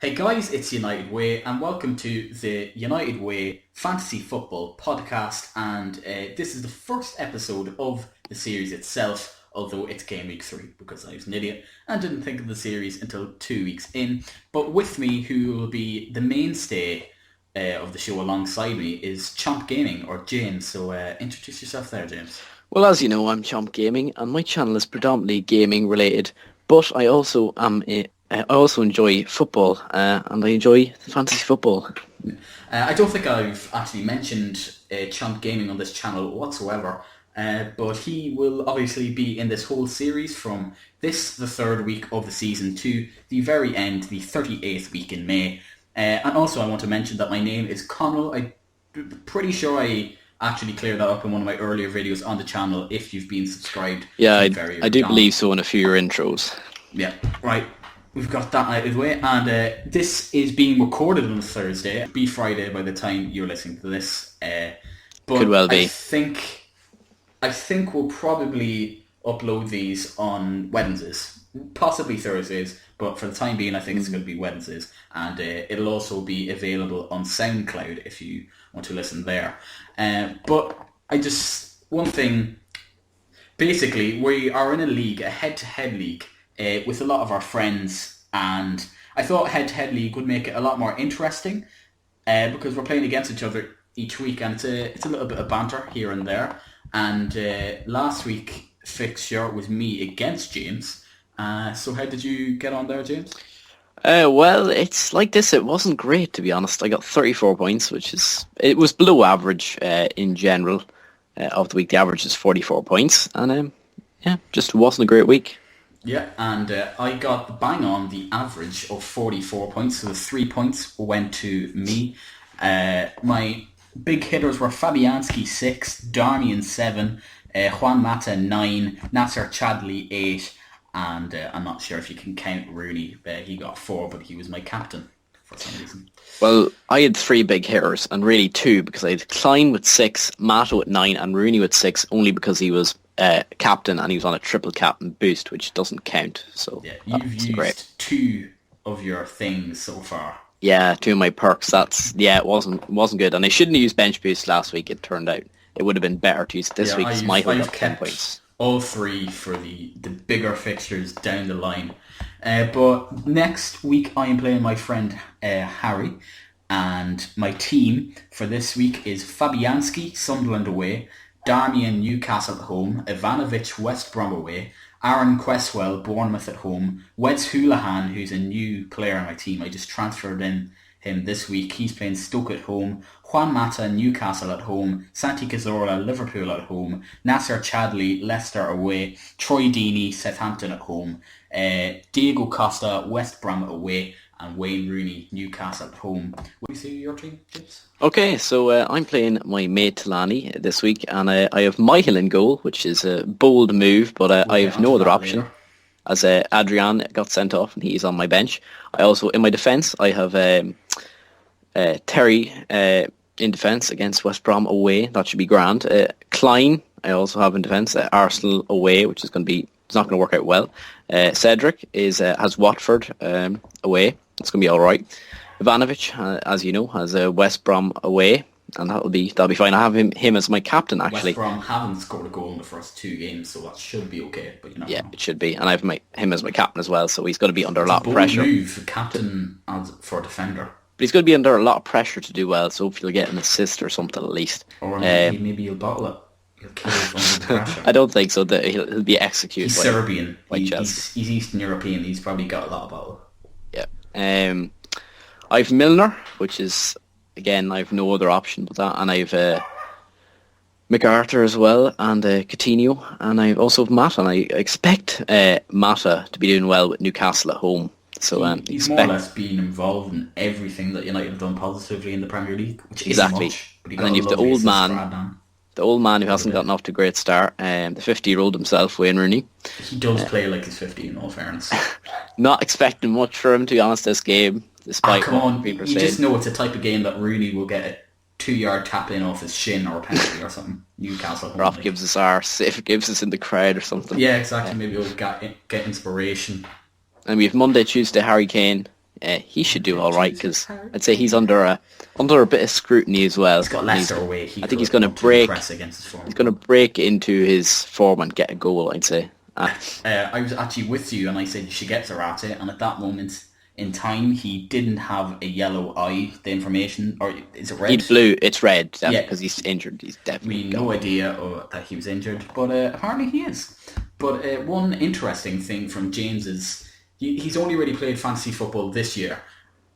Hey guys, it's United Way and welcome to the United Way Fantasy Football Podcast, and this is the first episode of the series itself, although it's game week 3 because I was an idiot and didn't think of the series until 2 weeks in. But with me, who will be the mainstay of the show alongside me, is Chomp Gaming, or James, so introduce yourself there, James. Well, as you know, I'm Chomp Gaming and my channel is predominantly gaming related, but I also enjoy football, and I enjoy fantasy football. I don't think I've actually mentioned Chomp Gaming on this channel whatsoever, but he will obviously be in this whole series from this, the third week of the season, to the very end, the 38th week in May. And also I want to mention that my name is Connell. I'm pretty sure I actually cleared that up in one of my earlier videos on the channel if you've been subscribed. Yeah, I do believe so in a few of your intros. Yeah, right. We've got that out of the way, and this is being recorded on Thursday. It'll be Friday by the time you're listening to this. But Could well be. I think we'll probably upload these on Wednesdays, possibly Thursdays, but for the time being I think it's going to be Wednesdays, and it'll also be available on SoundCloud if you want to listen there. But one thing, basically we are in a league, a head-to-head league, with a lot of our friends, and I thought head-to-head league would make it a lot more interesting because we're playing against each other each week, and it's a little bit of banter here and there. And last week fixture was me against James. So how did you get on there, James? Well, it's like this. It wasn't great, to be honest. I got 34 points, it was below average in general of the week. The average is 44 points, and just wasn't a great week. Yeah, and I got bang on the average of 44 points, so the 3 points went to me. My big hitters were Fabianski 6, Darmian 7, Juan Mata 9, Nasser Chadli 8, and I'm not sure if you can count Rooney. He got 4, but he was my captain for some reason. Well, I had 3 big hitters, and really 2, because I had Klein with 6, Mata with 9, and Rooney with 6, only because he was captain and he was on a triple captain boost, which doesn't count. So yeah, you've used 2 of your things so far. Yeah, 2 of my perks. It wasn't good, and I shouldn't have used bench boost last week. It turned out it would have been better to use it this week. I've kept 10 points. All 3 for the bigger fixtures down the line. But next week I am playing my friend Harry, and my team for this week is Fabianski, Sunderland away, Darmian, Newcastle at home, Ivanovic, West Brom away, Aaron Cresswell, Bournemouth at home, Wes Hoolahan, who's a new player on my team. I just transferred in him this week. He's playing Stoke at home, Juan Mata, Newcastle at home, Santi Cazorla, Liverpool at home, Nasser Chadli, Leicester away, Troy Deeney, Southampton at home, Diego Costa, West Brom away, and Wayne Rooney, Newcastle at home. What do you say your team, James? Okay, so I'm playing my mate Talani this week, and I have Michael in goal, which is a bold move, but I have no other option, later, as Adrian got sent off and he's on my bench. I also, in my defence, I have Terry in defence against West Brom away. That should be grand. Klein, I also have in defence. Arsenal away, which is going to be, it's not going to work out well. Cedric has Watford away. It's going to be all right. Ivanovic, as you know, has West Brom away, and that'll be fine. I have him as my captain, actually. West Brom haven't scored a goal in the first 2 games, so that should be okay. But yeah, it should be. And I have him as my captain as well, so he's going to be under a lot of pressure. Move, captain for a defender. But he's going to be under a lot of pressure to do well, so hopefully he'll get an assist or something at least. Or maybe he'll bottle it. He'll kill it under pressure. I don't think so. That he'll be executed. He's Serbian. Chelsea. He's Eastern European. He's probably got a lot of bottle. Yeah. I've Milner, which is, again, I've no other option but that, and I've MacArthur as well, and Coutinho, and I also have Mata, and I expect Mata to be doing well with Newcastle at home. So he's more or less been involved in everything that United have done positively in the Premier League, which exactly. Isn't much, but and then you've the old man who hasn't gotten off to a great start, the 50-year-old himself, Wayne Rooney. He does play like he's 50 in all fairness. Not expecting much from him, to be honest, this game, despite come on, people you just know it's a type of game that Rooney will get a 2-yard tap in off his shin or a penalty or something. Newcastle. Rob gives us gives us in the crowd or something. Yeah, exactly. Maybe we'll get inspiration. And we have Monday, Tuesday, Harry Kane he should do all right because I'd say he's under a bit of scrutiny as well. He's got Leicester away. I think he's going to break. Against his form. He's going to break into his form and get a goal. I'd say. I was actually with you, and I said you should get Zarate, and at that moment in time, he didn't have a yellow eye. The information, or is it red? He's blue. It's red, because he's injured. He's definitely no idea that he was injured, but apparently he is. But one interesting thing from James is he's only really played fantasy football this year.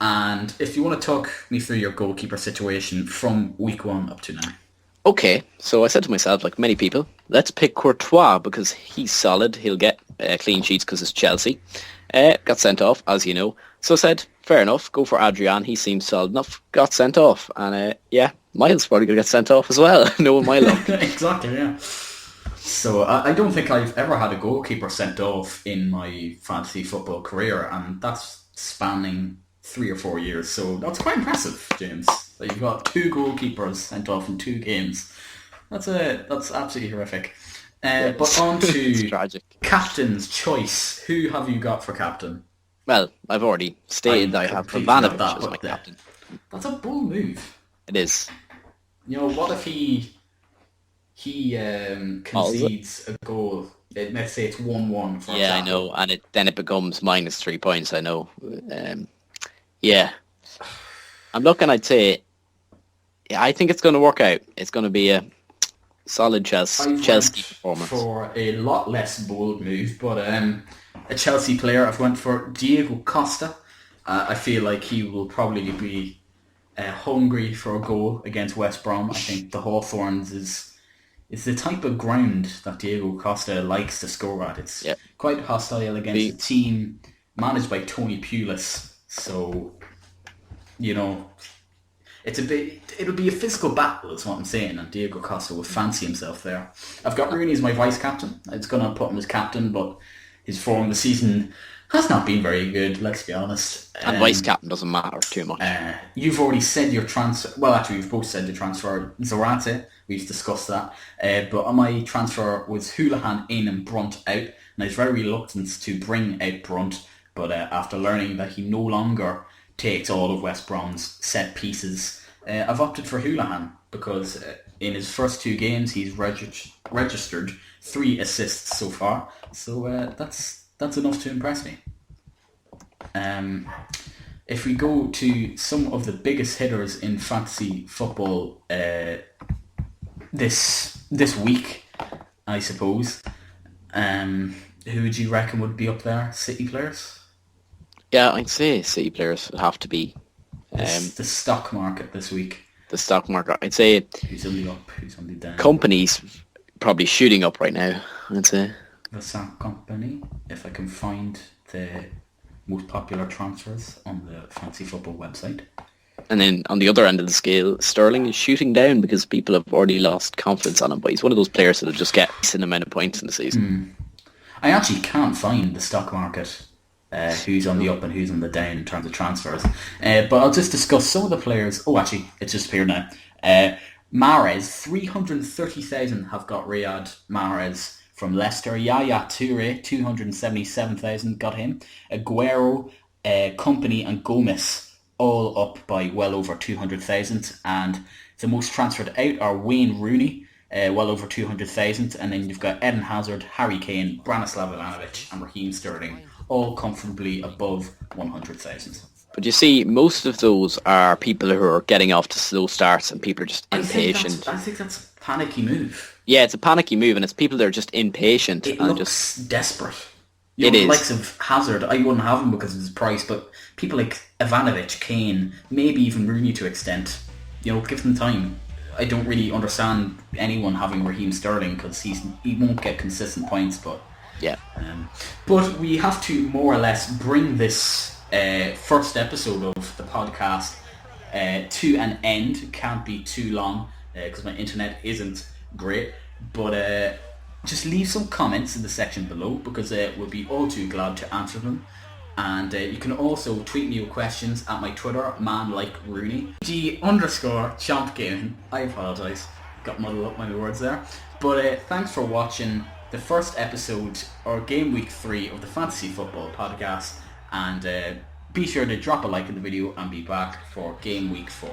And if you want to talk me through your goalkeeper situation from week 1 up to now. Okay, so I said to myself, like many people, let's pick Courtois because he's solid. He'll get clean sheets because it's Chelsea. Got sent off, as you know. So I said, fair enough, go for Adrian. He seems solid enough. Got sent off. And Miles probably going to get sent off as well, knowing my luck. Exactly, yeah. So I don't think I've ever had a goalkeeper sent off in my fantasy football career, and that's spanning 3 or 4 years. So that's quite impressive, James. That you've got 2 goalkeepers sent off in 2 games. That's absolutely horrific. But on to captain's choice. Who have you got for captain? Well, I've already stated that I have Ivanovic as my captain. That's a bold move. It is. What if he concedes a goal? Let's say it's 1-1 for I know, and then it becomes -3 points. I know. I'm looking. I'd say, I think it's going to work out. It's going to be a solid Chelsea performance. For a lot less bold move, but a Chelsea player, I've went for Diego Costa. I feel like he will probably be hungry for a goal against West Brom. I think the Hawthorns is the type of ground that Diego Costa likes to score at. It's quite hostile against a team managed by Tony Pulis. So, it'll be a physical battle is what I'm saying, and Diego Costa will fancy himself there. I've got Rooney as my vice-captain. It's going to put him as captain, but his form this season has not been very good, let's be honest. And vice-captain doesn't matter too much. You've already said your transfer. Well, actually, we've both said the transfer. Zarate, we've discussed that. But on my transfer was Houlihan in and Brunt out, and I was very reluctant to bring out Brunt, but after learning that he no longer takes all of West Brom's set pieces, I've opted for Houlihan because in his first 2 games he's registered 3 assists so far. So that's enough to impress me. If we go to some of the biggest hitters in fantasy football this week, I suppose, who would you reckon would be up there? City players? Yeah, I'd say City players would have to be. The stock market this week. The stock market, I'd say. Who's on the up? Who's on the down? Companies probably shooting up right now, I'd say. The SAP company, if I can find the most popular transfers on the Fantasy Football website. And then on the other end of the scale, Sterling is shooting down because people have already lost confidence on him, but he's one of those players that will just get a decent amount of points in the season. I actually can't find the stock market, who's on the up and who's on the down in terms of transfers. But I'll just discuss some of the players. Oh, actually, it's just appeared now. Mahrez, 330,000 have got Riyad Mahrez from Leicester. Yaya Toure, 277,000 got him. Aguero, Company and Gomez all up by well over 200,000. And the most transferred out are Wayne Rooney, well over 200,000. And then you've got Eden Hazard, Harry Kane, Branislav Ivanovic and Raheem Sterling, all comfortably above 100,000. But you see, most of those are people who are getting off to slow starts and people are just impatient. I think that's a panicky move. Yeah, it's a panicky move and it's people that are just impatient. It and looks desperate. It the is. likes of Hazard, I wouldn't have him because of his price, but people like Ivanovic, Kane, maybe even Rooney to extent, give them time. I don't really understand anyone having Raheem Sterling because he won't get consistent points, but... Yeah. But we have to more or less bring this first episode of the podcast to an end. It can't be too long because my internet isn't great. But just leave some comments in the section below because we'll be all too glad to answer them. And you can also tweet me your questions at my Twitter, manlikerooney. G_Chomp Gaming. I apologise. Got muddled up my words there. But thanks for watching the first episode or game week 3 of the Fantasy Football Podcast, and be sure to drop a like in the video and be back for game week 4.